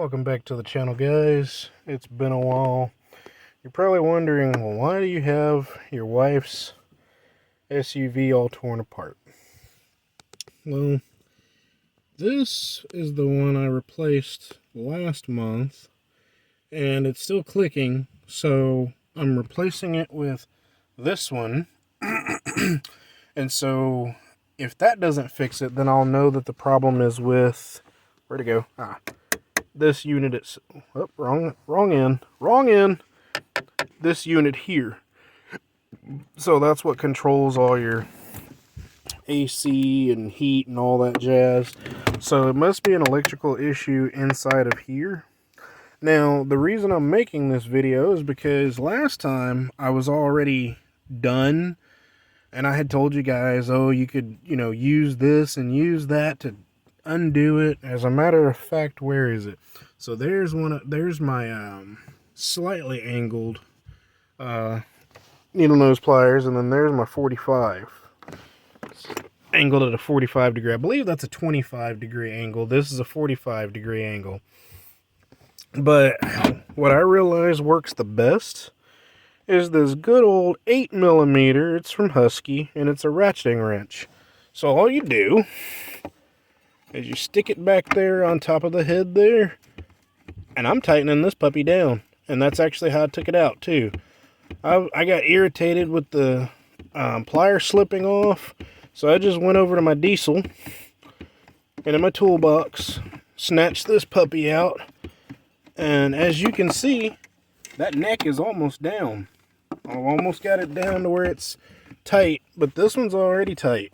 Welcome back to the channel, guys. It's been a while. You're probably wondering, well, why do you have your wife's SUV all torn apart? Well, this is the one I replaced last month, and it's still clicking, so I'm replacing it with this one. And so if that doesn't fix it, then I'll know that the problem is with, where'd it go? This unit is, oh, wrong end, this unit here. So that's what controls all your AC and heat and all that jazz. So it must be an electrical issue inside of here. Now, the reason I'm making this video is because last time I was already done, and I had told you guys, oh, you could, use this and use that to undo it. As a matter of fact, where is it? So there's my slightly angled needle nose pliers, and then there's my 45. It's angled at a 45 degree. I believe that's a 25 degree angle. This is a 45 degree angle. But what I realize works the best is this good old 8mm. It's from Husky, and it's a ratcheting wrench. So all you do is you stick it back there on top of the head there, and I'm tightening this puppy down. And that's actually how I took it out too. I got irritated with the plier slipping off, so I just went over to my diesel and in my toolbox, snatched this puppy out, and as you can see, that neck is almost down. I've almost got it down to where it's tight, but this one's already tight.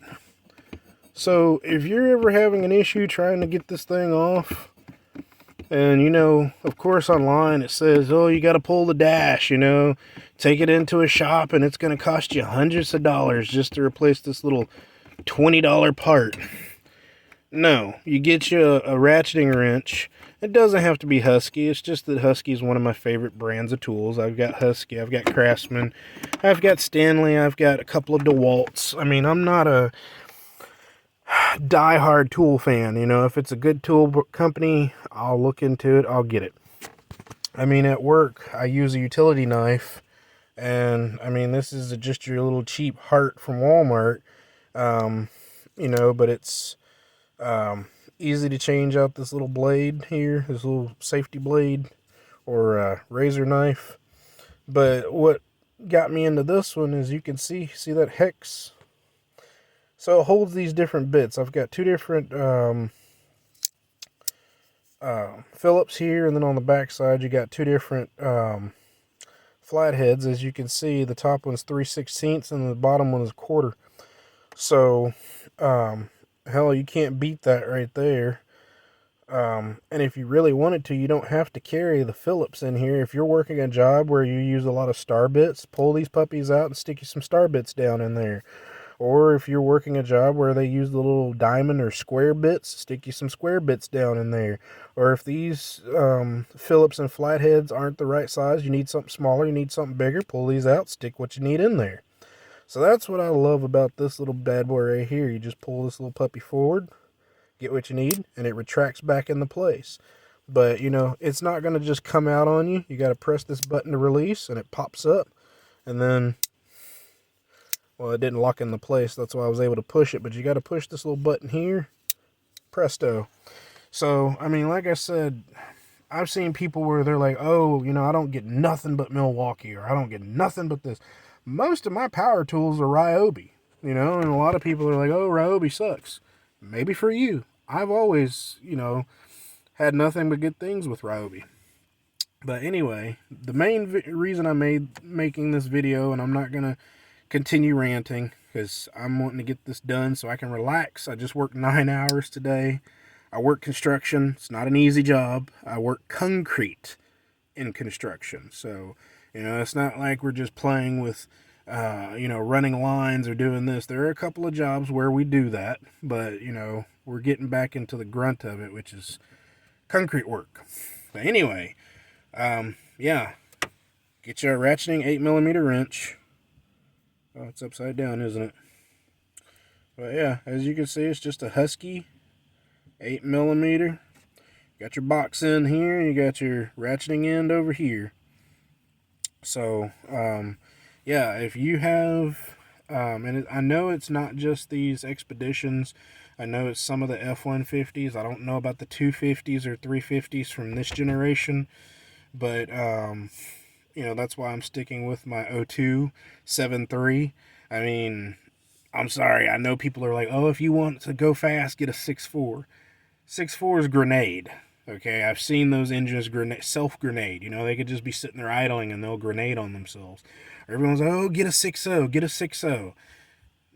So if you're ever having an issue trying to get this thing off, and of course online it says, oh, you got to pull the dash, take it into a shop and it's going to cost you hundreds of dollars just to replace this little $20 part. No, you get you a ratcheting wrench. It doesn't have to be Husky. It's just that Husky is one of my favorite brands of tools. I've got Husky, I've got Craftsman, I've got Stanley, I've got a couple of DeWalt's. I mean, I'm not a die-hard tool fan. If it's a good tool company, I'll look into it, I'll get it. I mean, at work, I use a utility knife, and I mean, this is just your little cheap Hart from Walmart, but it's easy to change out this little blade here, this little safety blade, or razor knife. But what got me into this one is, you can see that hex. So it holds these different bits. I've got two different Phillips here, and then on the back side you got two different flatheads. As you can see, the top one's 3/16 and the bottom one is 1/4. So hell, you can't beat that right there. And if you really wanted to, you don't have to carry the Phillips in here. If you're working a job where you use a lot of star bits, pull these puppies out and stick you some star bits down in there. Or if you're working a job where they use the little diamond or square bits, stick you some square bits down in there. Or if these Phillips and flatheads aren't the right size, you need something smaller, you need something bigger, pull these out, stick what you need in there. So that's what I love about this little bad boy right here. You just pull this little puppy forward, get what you need, and it retracts back into place. But, it's not going to just come out on you. You got to press this button to release, and it pops up. And then, well, it didn't lock into place. That's why I was able to push it. But you got to push this little button here. Presto. So, I mean, like I said, I've seen people where they're like, oh, I don't get nothing but Milwaukee, or I don't get nothing but this. Most of my power tools are Ryobi, and a lot of people are like, oh, Ryobi sucks. Maybe for you. I've always, had nothing but good things with Ryobi. But anyway, the main reason I'm making this video, and I'm not going to continue ranting, because I'm wanting to get this done so I can relax. I just worked 9 hours today. I work construction. It's not an easy job. I work concrete in construction. So, it's not like we're just playing with, running lines or doing this. There are a couple of jobs where we do that, but, we're getting back into the grunt of it, which is concrete work. But anyway, yeah, get you a ratcheting 8mm wrench. Oh, it's upside down, isn't it? But yeah, as you can see, it's just a Husky 8mm. got your box in here, you got your ratcheting end over here. So, yeah, if you have, I know it's not just these Expeditions. I know it's some of the F-150s. I don't know about the 250s or 350s from this generation, but, that's why I'm sticking with my 02 7.3. I mean, I'm sorry. I know people are like, oh, if you want to go fast, get a 6.4. 6.4 is grenade. Okay, I've seen those engines self-grenade. They could just be sitting there idling and they'll grenade on themselves. Everyone's like, oh, get a 6.0, get a 6.0.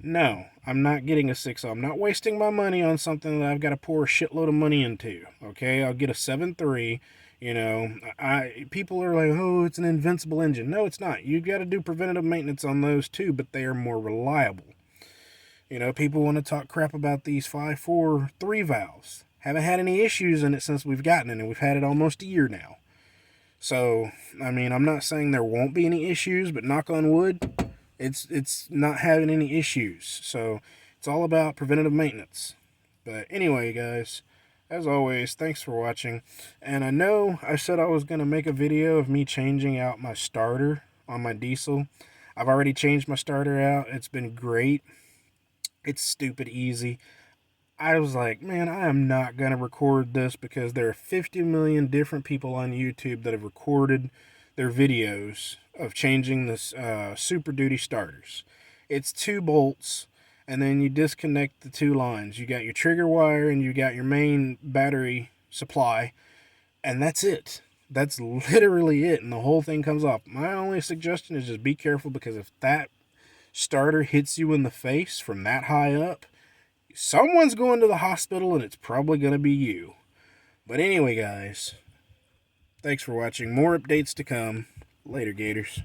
No, I'm not getting a 6.0. I'm not wasting my money on something that I've got to pour a shitload of money into. Okay, I'll get a 7.3. People are like, oh, it's an invincible engine. No, it's not. You've got to do preventative maintenance on those too, but they are more reliable. People want to talk crap about these 5.4 3 valves. Haven't had any issues in it since we've gotten it, and we've had it almost a year now. So, I mean, I'm not saying there won't be any issues, but knock on wood, it's not having any issues. So, it's all about preventative maintenance. But anyway, guys, as always, thanks for watching. And I know I said I was going to make a video of me changing out my starter on my diesel. I've already changed my starter out. It's been great. It's stupid easy. I was like, man, I am not going to record this because there are 50 million different people on YouTube that have recorded their videos of changing this Super Duty starters. It's 2 bolts, and then you disconnect the 2 lines. You got your trigger wire and you got your main battery supply, and that's it. That's literally it, and the whole thing comes off. My only suggestion is just be careful, because if that starter hits you in the face from that high up, someone's going to the hospital, and it's probably going to be you. But anyway, guys, thanks for watching. More updates to come. Later, Gators.